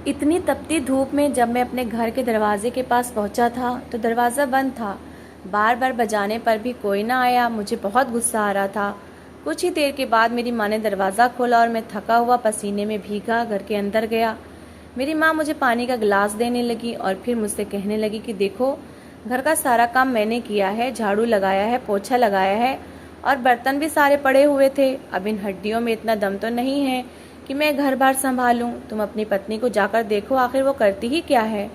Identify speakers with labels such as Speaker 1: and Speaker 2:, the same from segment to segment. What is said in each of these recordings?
Speaker 1: इतनी तपती धूप में जब मैं अपने घर के दरवाजे के पास पहुंचा था तो दरवाज़ा बंद था। बार बार बजाने पर भी कोई ना आया। मुझे बहुत गुस्सा आ रहा था। कुछ ही देर के बाद मेरी माँ ने दरवाज़ा खोला और मैं थका हुआ पसीने में भीगा घर के अंदर गया। मेरी माँ मुझे पानी का गिलास देने लगी और फिर मुझसे कहने लगी कि देखो, घर का सारा काम मैंने किया है, झाड़ू लगाया है, पोछा लगाया है और बर्तन भी सारे पड़े हुए थे। अब इन हड्डियों में इतना दम तो नहीं है कि मैं घर बार संभालूं। तुम अपनी पत्नी को जाकर देखो, आखिर वो करती ही क्या है।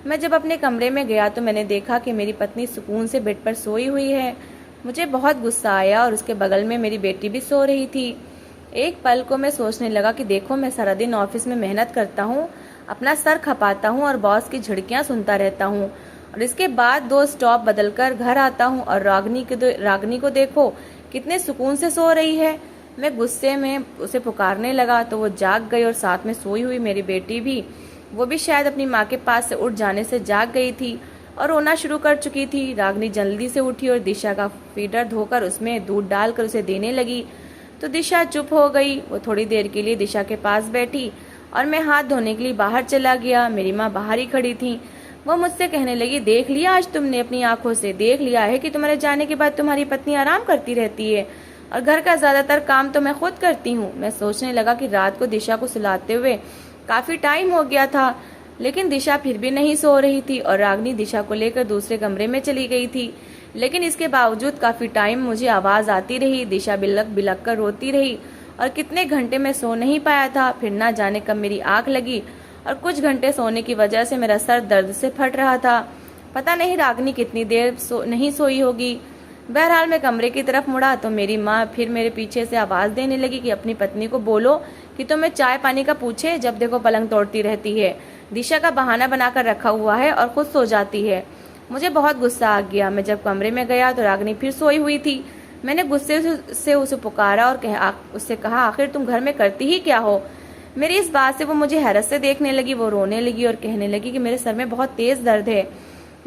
Speaker 1: मैं जब अपने कमरे में गया तो मैंने देखा कि मेरी पत्नी सुकून से बेड पर सोई हुई है। मुझे बहुत गुस्सा आया और उसके बगल में मेरी बेटी भी सो रही थी। एक पल को मैं सोचने लगा कि देखो, मैं सारा दिन ऑफिस में मेहनत करता हूँ, अपना सर खपाता हूँ और बॉस की झिड़कियाँ सुनता रहता हूँ, और इसके बाद 2 स्टॉप बदलकर घर आता हूँ और रागनी को देखो कितने सुकून से सो रही है। मैं गुस्से में उसे पुकारने लगा तो वो जाग गई और साथ में सोई हुई मेरी बेटी भी, वो भी शायद अपनी माँ के पास से उठ जाने से जाग गई थी और रोना शुरू कर चुकी थी। रागनी जल्दी से उठी और दिशा का फीडर धोकर उसमें दूध डालकर उसे देने लगी तो दिशा चुप हो गई। वो थोड़ी देर के लिए दिशा के पास बैठी और मैं हाथ धोने के लिए बाहर चला गया। मेरी माँ बाहर ही खड़ी थी। वो मुझसे कहने लगी, देख लिया आज तुमने अपनी आंखों से, देख लिया है कि तुम्हारे जाने के बाद तुम्हारी पत्नी आराम करती रहती है और घर का ज्यादातर काम तो मैं खुद करती हूँ। मैं सोचने लगा कि रात को दिशा को सुलाते हुए काफी टाइम हो गया था, लेकिन दिशा फिर भी नहीं सो रही थी और रागनी दिशा को लेकर दूसरे कमरे में चली गई थी। लेकिन इसके बावजूद काफी टाइम मुझे आवाज आती रही। दिशा बिलक बिलक कर रोती रही और कितने घंटे मैं सो नहीं पाया था। फिर ना जाने कब मेरी आंख लगी और कुछ घंटे सोने की वजह से मेरा सर दर्द से फट रहा था। पता नहीं रागनी कितनी देर नहीं सोई होगी। बहरहाल मैं कमरे की तरफ मुड़ा तो मेरी माँ फिर मेरे पीछे से आवाज देने लगी कि अपनी पत्नी को बोलो कि तुम्हें चाय पानी का पूछे, जब देखो पलंग तोड़ती रहती है, दिशा का बहाना बनाकर रखा हुआ है और खुद सो जाती है। मुझे बहुत गुस्सा आ गया। मैं जब कमरे में गया तो रागनी फिर सोई हुई थी। मैंने गुस्से से उसे पुकारा और उससे कहा, आखिर तुम घर में करती ही क्या हो। मेरी इस बात से वो मुझे हैरत से देखने लगी। वो रोने लगी और कहने लगी कि मेरे सर में बहुत तेज दर्द है।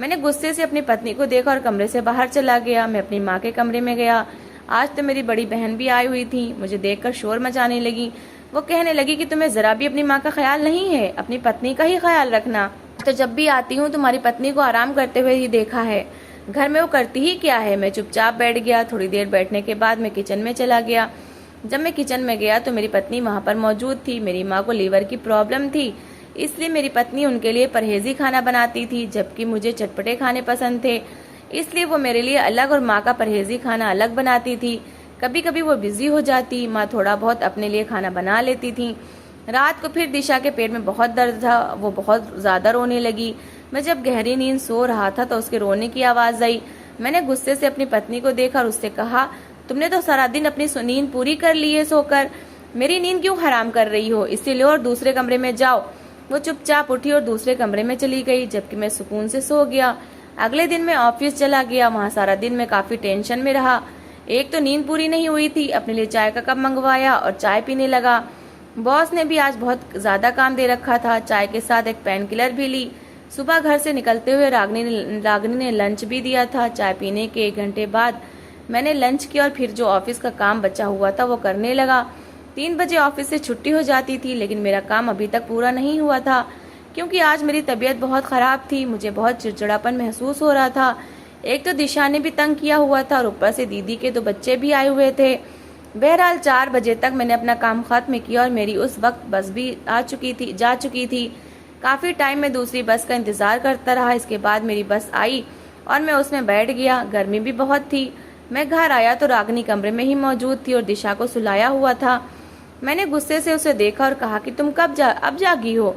Speaker 1: मैंने गुस्से से अपनी पत्नी को देखा और कमरे से बाहर चला गया। मैं अपनी माँ के कमरे में गया। आज तो मेरी बड़ी बहन भी आई हुई थी। मुझे देखकर शोर मचाने लगी। वो कहने लगी कि तुम्हें जरा भी अपनी माँ का ख्याल नहीं है, अपनी पत्नी का ही ख्याल रखना। तो जब भी आती हूँ तुम्हारी पत्नी को आराम करते हुए ही देखा है, घर में वो करती ही क्या है। मैं चुपचाप बैठ गया। थोड़ी देर बैठने के बाद मैं किचन में चला गया। जब मैं किचन में गया तो मेरी पत्नी वहां पर मौजूद थी। मेरी माँ को लीवर की प्रॉब्लम थी, इसलिए मेरी पत्नी उनके लिए परहेजी खाना बनाती थी, जबकि मुझे चटपटे खाने पसंद थे, इसलिए वो मेरे लिए अलग और माँ का परहेजी खाना अलग बनाती थी। कभी कभी वो बिजी हो जाती, माँ थोड़ा बहुत अपने लिए खाना बना लेती थी। रात को फिर दिशा के पेट में बहुत दर्द था। वो बहुत ज्यादा रोने लगी। मैं जब गहरी नींद सो रहा था तो उसके रोने की आवाज आई। मैंने गुस्से से अपनी पत्नी को देखा और उससे कहा, तुमने तो सारा दिन अपनी नींद पूरी कर ली है सोकर, मेरी नींद क्यों हराम कर रही हो। इसीलिए और दूसरे कमरे में जाओ। वो चुपचाप उठी और दूसरे कमरे में चली गई, जबकि मैं सुकून से सो गया। अगले दिन मैं ऑफिस चला गया। वहाँ सारा दिन मैं काफी टेंशन में रहा। एक तो नींद पूरी नहीं हुई थी, अपने लिए चाय का कप मंगवाया और चाय पीने लगा। बॉस ने भी आज बहुत ज्यादा काम दे रखा था। चाय के साथ एक पेन किलर भी ली। सुबह घर से निकलते हुए रागनी ने लंच भी दिया था। चाय पीने के 1 घंटे बाद मैंने लंच किया और फिर जो ऑफिस का काम बचा हुआ था वो करने लगा। 3 बजे ऑफिस से छुट्टी हो जाती थी, लेकिन मेरा काम अभी तक पूरा नहीं हुआ था, क्योंकि आज मेरी तबीयत बहुत खराब थी। मुझे बहुत चिड़चिड़ापन महसूस हो रहा था। एक तो दिशा ने भी तंग किया हुआ था और ऊपर से दीदी के 2 बच्चे भी आए हुए थे। बहरहाल 4 बजे तक मैंने अपना काम खत्म किया और मेरी उस वक्त बस भी जा चुकी थी। काफी टाइम में दूसरी बस का इंतजार करता रहा। इसके बाद मेरी बस आई और मैं उसमें बैठ गया। गर्मी भी बहुत थी। मैं घर आया तो रागनी कमरे में ही मौजूद थी और दिशा को सुलाया हुआ था। मैंने गुस्से से उसे देखा और कहा कि तुम अब जागी हो,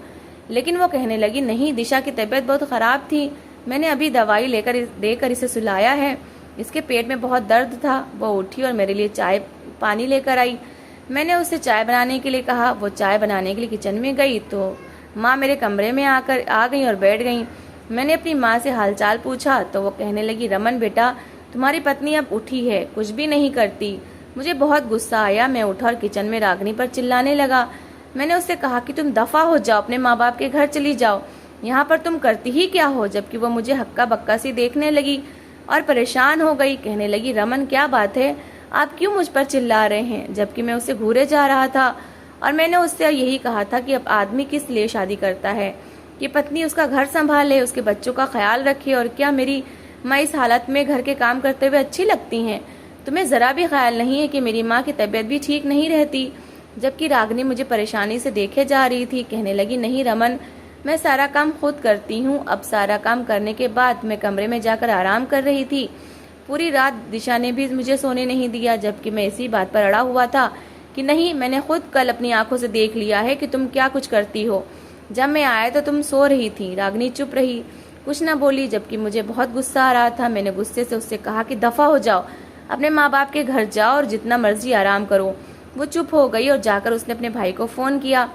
Speaker 1: लेकिन वो कहने लगी, नहीं, दिशा की तबीयत बहुत खराब थी, मैंने अभी दवाई देकर इसे सुलाया है, इसके पेट में बहुत दर्द था। वो उठी और मेरे लिए चाय पानी लेकर आई। मैंने उसे चाय बनाने के लिए कहा। वो चाय बनाने के लिए किचन में गई तो माँ मेरे कमरे में आ गई और बैठ गई। मैंने अपनी माँ से हालचाल पूछा तो वो कहने लगी, रमन बेटा, तुम्हारी पत्नी अब उठी है, कुछ भी नहीं करती। मुझे बहुत गुस्सा आया। मैं उठा और किचन में रागनी पर चिल्लाने लगा। मैंने उससे कहा कि तुम दफा हो जाओ, अपने माँ बाप के घर चली जाओ, यहाँ पर तुम करती ही क्या हो। जबकि वो मुझे हक्का बक्का सी देखने लगी और परेशान हो गई। कहने लगी, रमन क्या बात है, आप क्यों मुझ पर चिल्ला रहे हैं। जबकि मैं उसे घूरे जा रहा था और मैंने उससे यही कहा था कि अब आदमी किस लिए शादी करता है, कि पत्नी उसका घर संभाले, उसके बच्चों का ख्याल रखे। और क्या मेरी माँ इस हालत में घर के काम करते हुए अच्छी लगती हैं? तुम्हें ज़रा भी ख्याल नहीं है कि मेरी माँ की तबीयत भी ठीक नहीं रहती? जबकि रागनी मुझे परेशानी से देखे जा रही थी। कहने लगी, नहीं रमन, मैं सारा काम खुद करती हूँ। अब सारा काम करने के बाद मैं कमरे में जाकर आराम कर रही थी। पूरी रात दिशा ने भी मुझे सोने नहीं दिया, जबकि मैं इसी बात पर अड़ा हुआ था कि नहीं, मैंने खुद कल अपनी आंखों से देख लिया है कि तुम क्या कुछ करती हो। जब मैं आया तो तुम सो रही थी। रागनी चुप रही, कुछ न बोली, जबकि मुझे बहुत गुस्सा आ रहा था। मैंने गुस्से से उससे कहा कि दफा हो जाओ, अपने माँ बाप के घर जाओ और जितना मर्जी आराम करो। वो चुप हो गई और जाकर उसने अपने भाई को फ़ोन किया।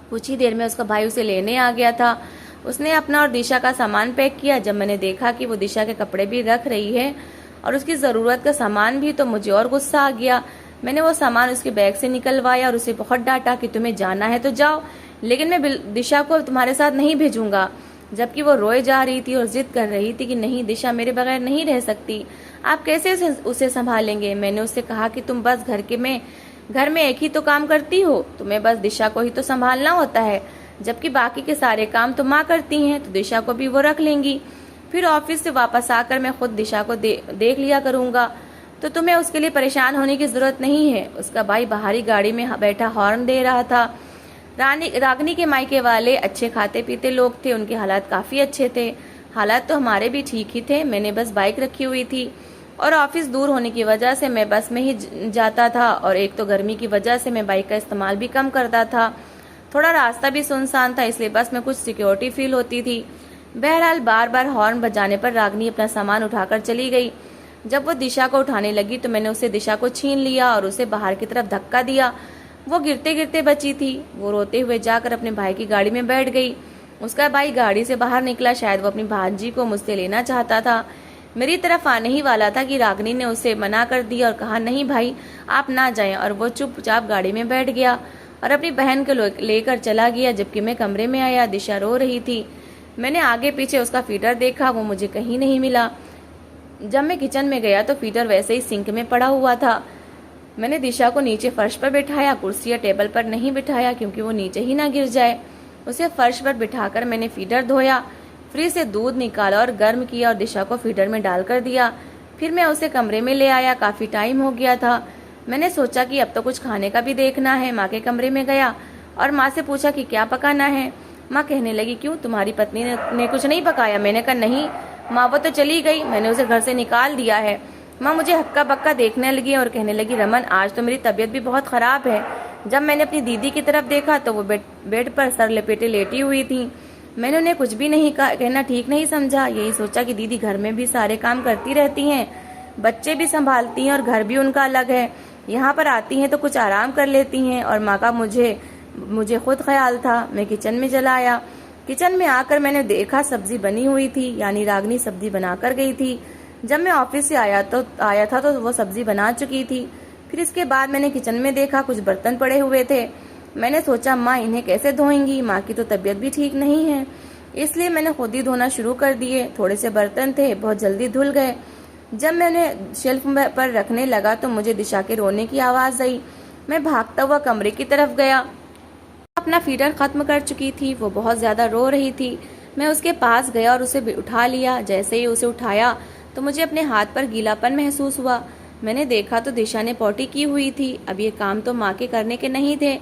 Speaker 1: कुछ ही देर में उसका भाई उसे लेने आ गया था। उसने अपना और दिशा का सामान पैक किया। जब मैंने देखा कि वो दिशा के कपड़े भी रख रही है और उसकी ज़रूरत का सामान भी, तो मुझे और गुस्सा आ गया। मैंने वो सामान उसके बैग से निकलवाया और उसे बहुत डांटा कि तुम्हें जाना है तो जाओ, लेकिन मैं दिशा को तुम्हारे साथ नहीं भेजूंगा। जबकि वो रोए जा रही थी और जिद कर रही थी कि नहीं, दिशा मेरे बगैर नहीं रह सकती, आप कैसे उसे संभालेंगे। मैंने उससे कहा कि तुम बस घर में एक ही तो काम करती हो, तुम्हें बस दिशा को ही तो संभालना होता है, जबकि बाकी के सारे काम तो माँ करती हैं, तो दिशा को भी वो रख लेंगी। फिर ऑफिस से वापस आकर मैं खुद दिशा को देख लिया करूंगा, तो तुम्हें उसके लिए परेशान होने की जरूरत नहीं है। उसका भाई बाहरी गाड़ी में बैठा हॉर्न दे रहा था। रागनी के मायके वाले अच्छे खाते पीते लोग थे, उनके हालात काफ़ी अच्छे थे। हालात तो हमारे भी ठीक ही थे। मैंने बस बाइक रखी हुई थी और ऑफिस दूर होने की वजह से मैं बस में ही जाता था, और एक तो गर्मी की वजह से मैं बाइक का इस्तेमाल भी कम करता था। थोड़ा रास्ता भी सुनसान था, इसलिए बस में कुछ सिक्योरिटी फील होती थी। बहरहाल बार बार हॉर्न बजाने पर रागनी अपना सामान उठाकर चली गई। जब वो दिशा को उठाने लगी तो मैंने उसे दिशा को छीन लिया और उसे बाहर की तरफ धक्का दिया। वो गिरते गिरते बची थी। वो रोते हुए जाकर अपने भाई की गाड़ी में बैठ गई। उसका भाई गाड़ी से बाहर निकला, शायद वो अपनी भांजी को मुझसे लेना चाहता था। मेरी तरफ आने ही वाला था कि रागनी ने उसे मना कर दिया और कहा, नहीं भाई, आप ना जाएं। और वो चुपचाप गाड़ी में बैठ गया और अपनी बहन को लेकर चला गया। जबकि मैं कमरे में आया, दिशा रो रही थी। मैंने आगे पीछे उसका फीडर देखा, वो मुझे कहीं नहीं मिला। जब मैं किचन में गया तो फीडर वैसे ही सिंक में पड़ा हुआ था। मैंने दिशा को नीचे फर्श पर बिठाया, कुर्सी या टेबल पर नहीं बिठाया क्योंकि वो नीचे ही ना गिर जाए। उसे फर्श पर बिठाकर मैंने फीडर धोया, फ्रिज से दूध निकाला और गर्म किया और दिशा को फीडर में डालकर दिया। फिर मैं उसे कमरे में ले आया। काफ़ी टाइम हो गया था। मैंने सोचा कि अब तो कुछ खाने का भी देखना है। माँ के कमरे में गया और माँ से पूछा कि क्या पकाना है। माँ कहने लगी, क्यों, तुम्हारी पत्नी ने कुछ नहीं पकाया? मैंने कहा, नहीं माँ, वो तो चली गई, मैंने उसे घर से निकाल दिया है। माँ मुझे हक्का बक्का देखने लगी और कहने लगी, रमन, आज तो मेरी तबीयत भी बहुत ख़राब है। जब मैंने अपनी दीदी की तरफ देखा तो वो बेड पर सर लपेटे लेटी हुई थी। मैंने उन्हें कुछ भी नहीं कहना ठीक नहीं समझा। यही सोचा कि दीदी घर में भी सारे काम करती रहती हैं, बच्चे भी संभालती हैं और घर भी उनका अलग है। यहाँ पर आती हैं तो कुछ आराम कर लेती हैं। और माँ का मुझे खुद ख्याल था। मैं किचन में चला आया। किचन में आकर मैंने देखा सब्जी बनी हुई थी, यानी रागनी सब्जी बनाकर गई थी। जब मैं ऑफिस से आया था तो वो सब्जी बना चुकी थी। फिर इसके बाद मैंने किचन में देखा कुछ बर्तन पड़े हुए थे। मैंने सोचा माँ इन्हें कैसे धोएंगी, माँ की तो तबीयत भी ठीक नहीं है, इसलिए मैंने खुद ही धोना शुरू कर दिए। थोड़े से बर्तन थे, बहुत जल्दी धुल गए। जब मैंने शेल्फ पर रखने लगा तो मुझे दिशा के रोने की आवाज़ आई। मैं भागता हुआ कमरे की तरफ गया। अपना फीडर खत्म कर चुकी थी, वो बहुत ज़्यादा रो रही थी। मैं उसके पास गया और उसे उठा लिया। जैसे ही उसे उठाया तो मुझे अपने हाथ पर गीलापन महसूस हुआ। मैंने देखा तो दिशा ने पॉटी की हुई थी। अब ये काम तो माँ के करने के नहीं थे।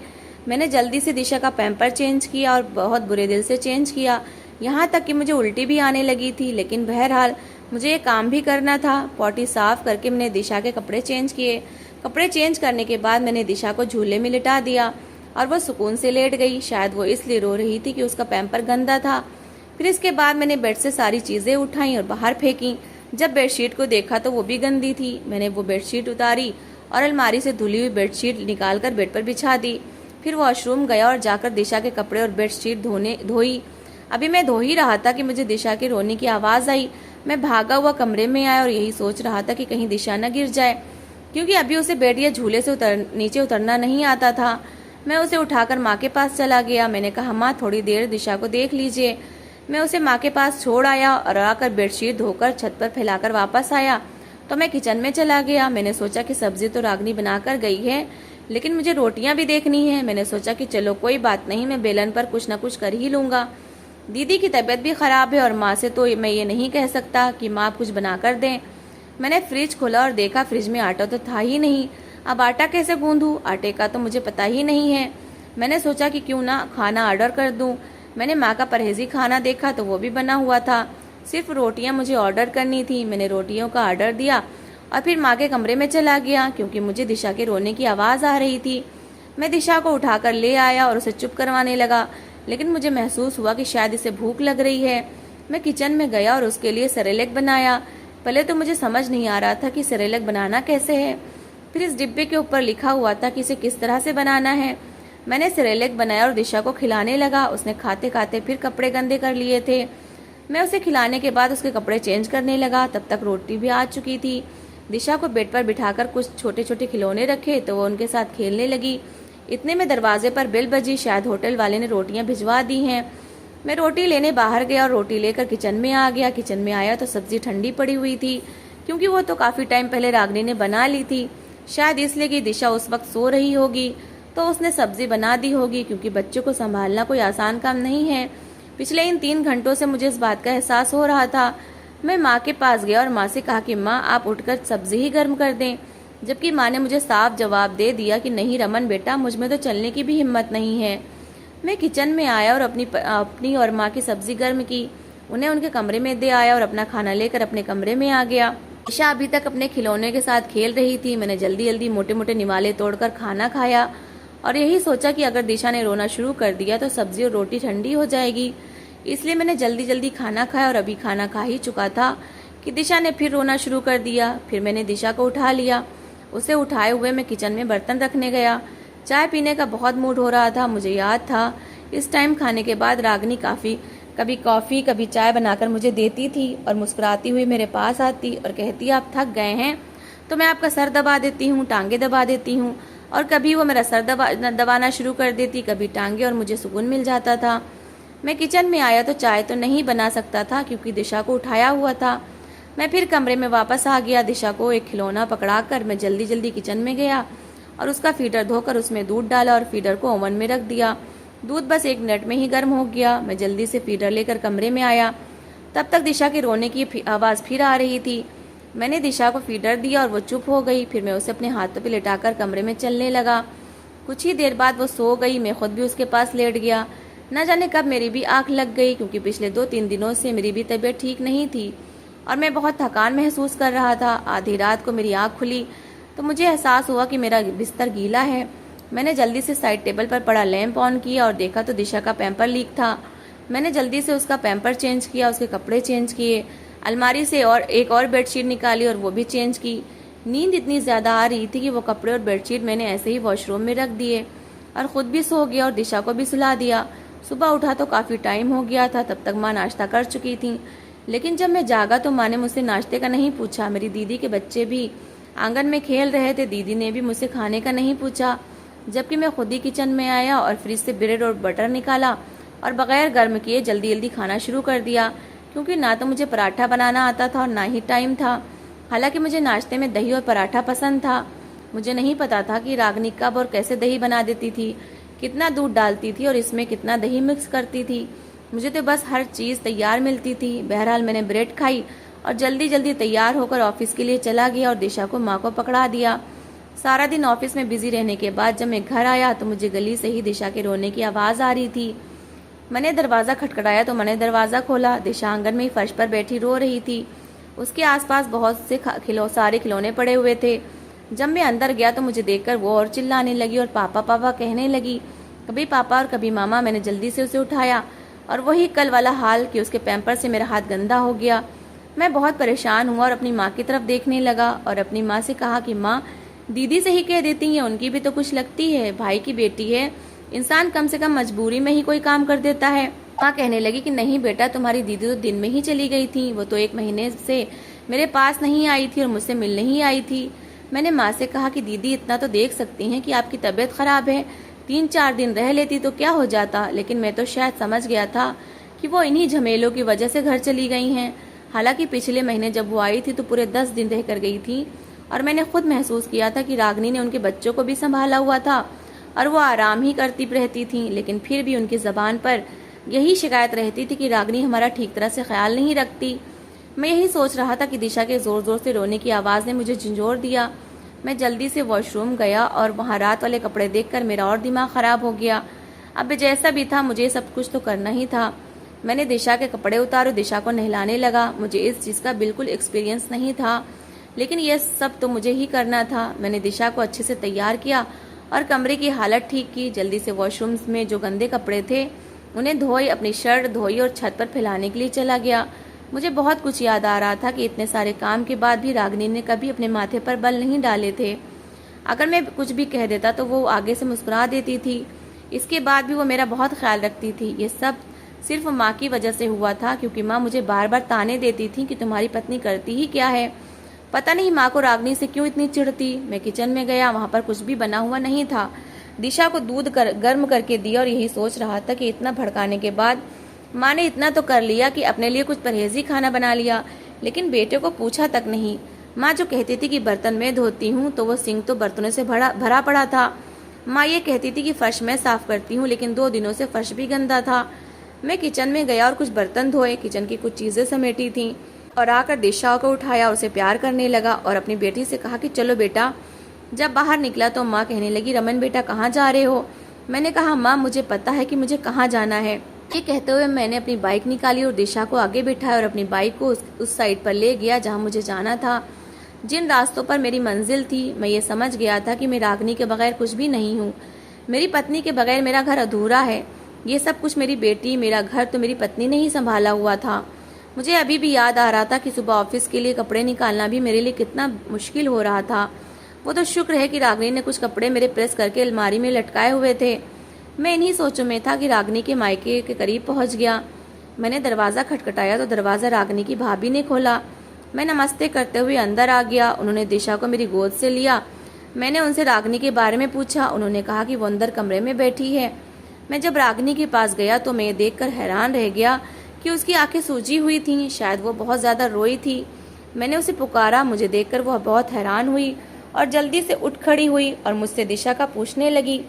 Speaker 1: मैंने जल्दी से दिशा का पैम्पर चेंज किया और बहुत बुरे दिल से चेंज किया, यहाँ तक कि मुझे उल्टी भी आने लगी थी। लेकिन बहरहाल मुझे ये काम भी करना था। पॉटी साफ करके मैंने दिशा के कपड़े चेंज किए। कपड़े चेंज करने के बाद मैंने दिशा को झूले में लिटा दिया और वो सुकून से लेट गई। शायद वो इसलिए रो रही थी कि उसका पैम्पर गंदा था। फिर इसके बाद मैंने बेड से सारी चीज़ें उठाई और बाहर फेंकी। जब बेडशीट को देखा तो वो भी गंदी थी। मैंने वो बेडशीट उतारी और अलमारी से धुली हुई बेडशीट निकालकर बेड पर बिछा दी। फिर वॉशरूम गया और जाकर दिशा के कपड़े और बेडशीट धोई। अभी मैं धो ही रहा था कि मुझे दिशा के रोने की आवाज़ आई। मैं भागा हुआ कमरे में आया और यही सोच रहा था कि कहीं दिशा न गिर जाए, क्योंकि अभी उसे बेड या झूले से नीचे उतरना नहीं आता था। मैं उसे उठाकर माँ के पास चला गया। मैंने कहा, माँ थोड़ी देर दिशा को देख लीजिए। मैं उसे माँ के पास छोड़ आया और आकर बेडशीट धोकर छत पर फैलाकर वापस आया तो मैं किचन में चला गया। मैंने सोचा कि सब्जी तो रागनी बनाकर गई है, लेकिन मुझे रोटियां भी देखनी है। मैंने सोचा कि चलो कोई बात नहीं, मैं बेलन पर कुछ न कुछ कर ही लूँगा। दीदी की तबीयत भी ख़राब है और माँ से तो मैं ये नहीं कह सकता कि माँ कुछ बना कर दें। मैंने फ्रिज खोला और देखा फ्रिज में आटा तो था ही नहीं। अब आटा कैसे गूंदूं? आटे का तो मुझे पता ही नहीं है। मैंने सोचा कि क्यों ना खाना ऑर्डर कर दूं। मैंने माँ का परहेजी खाना देखा तो वो भी बना हुआ था, सिर्फ रोटियां मुझे ऑर्डर करनी थी। मैंने रोटियों का ऑर्डर दिया और फिर माँ के कमरे में चला गया क्योंकि मुझे दिशा के रोने की आवाज़ आ रही थी। मैं दिशा को उठाकर ले आया और उसे चुप करवाने लगा, लेकिन मुझे महसूस हुआ कि शायद इसे भूख लग रही है। मैं किचन में गया और उसके लिए सेरेलैक बनाया। पहले तो मुझे समझ नहीं आ रहा था कि सेरेलैक बनाना कैसे है। फिर इस डिब्बे के ऊपर लिखा हुआ था कि इसे किस तरह से बनाना है। मैंने सेरेलैक बनाया और दिशा को खिलाने लगा। उसने खाते खाते फिर कपड़े गंदे कर लिए थे। मैं उसे खिलाने के बाद उसके कपड़े चेंज करने लगा। तब तक रोटी भी आ चुकी थी। दिशा को बेड पर बिठाकर कुछ छोटे छोटे खिलौने रखे तो वो उनके साथ खेलने लगी। इतने में दरवाजे पर बेल बजी। शायद होटल वाले ने रोटियां भिजवा दी हैं। मैं रोटी लेने बाहर गया और रोटी लेकर किचन में आ गया। किचन में आया तो सब्जी ठंडी पड़ी हुई थी क्योंकि वो तो काफ़ी टाइम पहले रागनी ने बना ली थी। शायद इसलिए कि दिशा उस वक्त सो रही होगी तो उसने सब्जी बना दी होगी, क्योंकि बच्चों को संभालना कोई आसान काम नहीं है। पिछले इन 3 घंटों से मुझे इस बात का एहसास हो रहा था। मैं माँ के पास गया और माँ से कहा कि माँ आप उठकर सब्जी ही गर्म कर दें, जबकि माँ ने मुझे साफ जवाब दे दिया कि नहीं रमन बेटा, मुझ में तो चलने की भी हिम्मत नहीं है। मैं किचन में आया और अपनी और माँ की सब्जी गर्म की, उन्हें उनके कमरे में दे आया और अपना खाना लेकर अपने कमरे में आ गया। दिशा अभी तक अपने खिलौने के साथ खेल रही थी। मैंने जल्दी जल्दी मोटे मोटे निवाले तोड़कर खाना खाया और यही सोचा कि अगर दिशा ने रोना शुरू कर दिया तो सब्जी और रोटी ठंडी हो जाएगी। इसलिए मैंने जल्दी जल्दी खाना खाया और अभी खाना खा ही चुका था कि दिशा ने फिर रोना शुरू कर दिया। फिर मैंने दिशा को उठा लिया। उसे उठाए हुए मैं किचन में बर्तन रखने गया। चाय पीने का बहुत मूड हो रहा था। मुझे याद था इस टाइम खाने के बाद रागनी कभी कॉफ़ी कभी चाय बनाकर मुझे देती थी और मुस्कुराती हुई मेरे पास आती और कहती आप थक गए हैं तो मैं आपका सर दबा देती हूँ, टांगे दबा देती हूँ। और कभी वो मेरा सर दबाना शुरू कर देती, कभी टांगे, और मुझे सुकून मिल जाता था। मैं किचन में आया तो चाय तो नहीं बना सकता था क्योंकि दिशा को उठाया हुआ था। मैं फिर कमरे में वापस आ गया। दिशा को एक खिलौना पकड़ाकर मैं जल्दी जल्दी किचन में गया और उसका फीडर धोकर उसमें दूध डाला और फीडर को ओवन में रख दिया। दूध बस 1 मिनट में ही गर्म हो गया। मैं जल्दी से फीडर लेकर कमरे में आया। तब तक दिशा के रोने की आवाज़ फिर आ रही थी। मैंने दिशा को फीडर दिया और वो चुप हो गई। फिर मैं उसे अपने हाथों पे लेटाकर कमरे में चलने लगा। कुछ ही देर बाद वो सो गई। मैं खुद भी उसके पास लेट गया। न जाने कब मेरी भी आँख लग गई क्योंकि पिछले 2-3 दिनों से मेरी भी तबीयत ठीक नहीं थी और मैं बहुत थकान महसूस कर रहा था। आधी रात को मेरी आँख खुली तो मुझे एहसास हुआ कि मेरा बिस्तर गीला है। मैंने जल्दी से साइड टेबल पर पड़ा लैंप ऑन किया और देखा तो दिशा का पैम्पर लीक था। मैंने जल्दी से उसका पैम्पर चेंज किया, उसके कपड़े चेंज किए, अलमारी से एक और बेडशीट निकाली और वो भी चेंज की। नींद इतनी ज़्यादा आ रही थी कि वो कपड़े और बेडशीट मैंने ऐसे ही वॉशरूम में रख दिए और ख़ुद भी सो गया और दिशा को भी सुला दिया। सुबह उठा तो काफ़ी टाइम हो गया था। तब तक माँ नाश्ता कर चुकी थी, लेकिन जब मैं जागा तो माँ ने मुझसे नाश्ते का नहीं पूछा। मेरी दीदी के बच्चे भी आंगन में खेल रहे थे। दीदी ने भी मुझसे खाने का नहीं पूछा, जबकि मैं खुद ही किचन में आया और फ्रिज से ब्रेड और बटर निकाला और बगैर गर्म किए जल्दी जल्दी खाना शुरू कर दिया, क्योंकि ना तो मुझे पराठा बनाना आता था और ना ही टाइम था। हालांकि मुझे नाश्ते में दही और पराठा पसंद था। मुझे नहीं पता था कि रागनी कब और कैसे दही बना देती थी, कितना दूध डालती थी और इसमें कितना दही मिक्स करती थी। मुझे तो बस हर चीज़ तैयार मिलती थी। बहरहाल मैंने ब्रेड खाई और जल्दी जल्दी तैयार होकर ऑफिस के लिए चला गया और दिशा को माँ को पकड़ा दिया। सारा दिन ऑफिस में बिजी रहने के बाद जब मैं घर आया तो मुझे गली से ही दिशा के रोने की आवाज़ आ रही थी। मैंने दरवाज़ा खटखटाया तो मैंने दरवाज़ा खोला। दिशा आंगन में ही फर्श पर बैठी रो रही थी। उसके आसपास बहुत से सारे खिलौने पड़े हुए थे। जब मैं अंदर गया तो मुझे देखकर वो और चिल्लाने लगी और पापा पापा कहने लगी, कभी पापा और कभी मामा। मैंने जल्दी से उसे उठाया और वही कल वाला हाल कि उसके पैम्पर से मेरा हाथ गंदा हो गया। मैं बहुत परेशान हुआ और अपनी माँ की तरफ देखने लगा और अपनी माँ से कहा कि माँ, दीदी से ही कह देती हैं, उनकी भी तो कुछ लगती है, भाई की बेटी है, इंसान कम से कम मजबूरी में ही कोई काम कर देता है। माँ कहने लगी कि नहीं बेटा, तुम्हारी दीदी तो दिन में ही चली गई थी, वो तो 1 महीने से मेरे पास नहीं आई थी और मुझसे मिलने ही आई थी। मैंने माँ से कहा कि दीदी इतना तो देख सकती हैं कि आपकी तबीयत खराब है, 3-4 दिन रह लेती तो क्या हो जाता, लेकिन मैं तो शायद समझ गया था कि वो इन्हीं झमेलों की वजह से घर चली गई हैं। हालांकि पिछले महीने जब वो आई थी तो पूरे 10 दिन रह कर गई थी और मैंने खुद महसूस किया था कि रागनी ने उनके बच्चों को भी संभाला हुआ था और वो आराम ही करती रहती थी, लेकिन फिर भी उनकी ज़बान पर यही शिकायत रहती थी कि रागनी हमारा ठीक तरह से ख्याल नहीं रखती। मैं यही सोच रहा था कि दिशा के ज़ोर ज़ोर से रोने की आवाज़ ने मुझे झंझोर दिया। मैं जल्दी से वॉशरूम गया और वहाँ रात वाले कपड़े देखकर मेरा और दिमाग ख़राब हो गया। अब जैसा भी था मुझे सब कुछ तो करना ही था। मैंने दिशा के कपड़े उतारे, दिशा को नहलाने लगा। मुझे इस चीज़ का बिल्कुल एक्सपीरियंस नहीं था, लेकिन यह सब तो मुझे ही करना था। मैंने दिशा को अच्छे से तैयार किया और कमरे की हालत ठीक की। जल्दी से वॉशरूम्स में जो गंदे कपड़े थे उन्हें धोई, अपनी शर्ट धोई और छत पर फैलाने के लिए चला गया। मुझे बहुत कुछ याद आ रहा था कि इतने सारे काम के बाद भी रागनी ने कभी अपने माथे पर बल नहीं डाले थे। अगर मैं कुछ भी कह देता तो वो आगे से मुस्कुरा देती थी। इसके बाद भी वो मेरा बहुत ख्याल रखती थी। ये सब सिर्फ माँ की वजह से हुआ था, क्योंकि माँ मुझे बार बार ताने देती थी कि तुम्हारी पत्नी करती ही क्या है। पता नहीं माँ को रागनी से क्यों इतनी चिढ़ती। मैं किचन में गया, वहाँ पर कुछ भी बना हुआ नहीं था। दिशा को दूध गर्म करके दिया और यही सोच रहा था कि इतना भड़काने के बाद माँ ने इतना तो कर लिया कि अपने लिए कुछ परहेजी खाना बना लिया, लेकिन बेटे को पूछा तक नहीं। माँ जो कहती थी कि बर्तन मैं धोती हूँ तो वो सिंक तो बर्तनों से भरा पड़ा था। माँ ये कहती थी कि फर्श मैं साफ करती हूँ, लेकिन 2 दिनों से फर्श भी गंदा था। मैं किचन में गया और कुछ बर्तन धोए, किचन की कुछ चीज़ें समेटी थी और आकर दिशा को उठाया, उसे प्यार करने लगा और अपनी बेटी से कहा कि चलो बेटा। जब बाहर निकला तो माँ कहने लगी, रमन बेटा कहाँ जा रहे हो? मैंने कहा माँ मुझे पता है कि मुझे कहाँ जाना है। ये कहते हुए मैंने अपनी बाइक निकाली और दिशा को आगे बिठाया और अपनी बाइक को उस साइड पर ले गया जहाँ मुझे जाना था। जिन रास्तों पर मेरी मंजिल थी, मैं ये समझ गया था कि मैं रागनी के बगैर कुछ भी नहीं हूँ। मेरी पत्नी के बगैर मेरा घर अधूरा है। ये सब कुछ मेरी बेटी, मेरा घर तो मेरी पत्नी ने ही संभाला हुआ था। मुझे अभी भी याद आ रहा था कि सुबह ऑफिस के लिए कपड़े निकालना भी मेरे लिए कितना मुश्किल हो रहा था। वो तो शुक्र है कि रागनी ने कुछ कपड़े मेरे प्रेस करके अलमारी में लटकाए हुए थे। मैं इन्हीं सोचों में था कि रागनी के मायके के करीब पहुंच गया। मैंने दरवाज़ा खटखटाया तो दरवाज़ा रागनी की भाभी ने खोला। मैं नमस्ते करते हुए अंदर आ गया। उन्होंने दिशा को मेरी गोद से लिया। मैंने उनसे रागनी के बारे में पूछा। उन्होंने कहा कि वो अंदर कमरे में बैठी है। मैं जब रागनी के पास गया तो मैं देखकर हैरान रह गया कि उसकी आंखें सूजी हुई थीं। शायद वो बहुत ज़्यादा रोई थी। मैंने उसे पुकारा। मुझे देखकर वह बहुत हैरान हुई और जल्दी से उठ खड़ी हुई और मुझसे दिशा का पूछने लगी।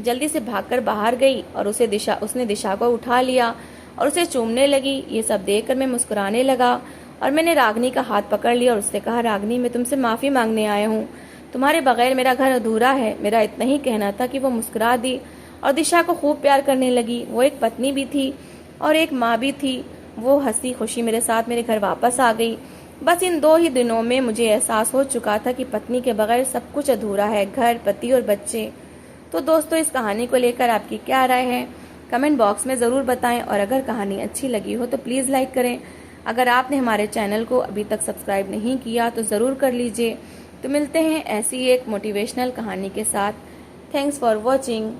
Speaker 1: जल्दी से भागकर बाहर गई और उसने दिशा को उठा लिया और उसे चूमने लगी। ये सब देखकर मैं मुस्कुराने लगा और मैंने रागनी का हाथ पकड़ लिया और उससे कहा, रागनी मैं तुमसे माफ़ी मांगने आया हूँ। तुम्हारे बगैर मेरा घर अधूरा है। मेरा इतना ही कहना था कि वो मुस्कुरा दी और दिशा को खूब प्यार करने लगी। वो एक पत्नी भी थी और एक माँ भी थी। वो हंसी खुशी मेरे साथ मेरे घर वापस आ गई। बस इन 2 ही दिनों में मुझे एहसास हो चुका था कि पत्नी के बगैर सब कुछ अधूरा है, घर, पति और बच्चे। तो दोस्तों, इस कहानी को लेकर आपकी क्या राय है कमेंट बॉक्स में ज़रूर बताएं और अगर कहानी अच्छी लगी हो तो प्लीज़ लाइक करें। अगर आपने हमारे चैनल को अभी तक सब्सक्राइब नहीं किया तो ज़रूर कर लीजिए। तो मिलते हैं ऐसी एक मोटिवेशनल कहानी के साथ। Thanks for watching.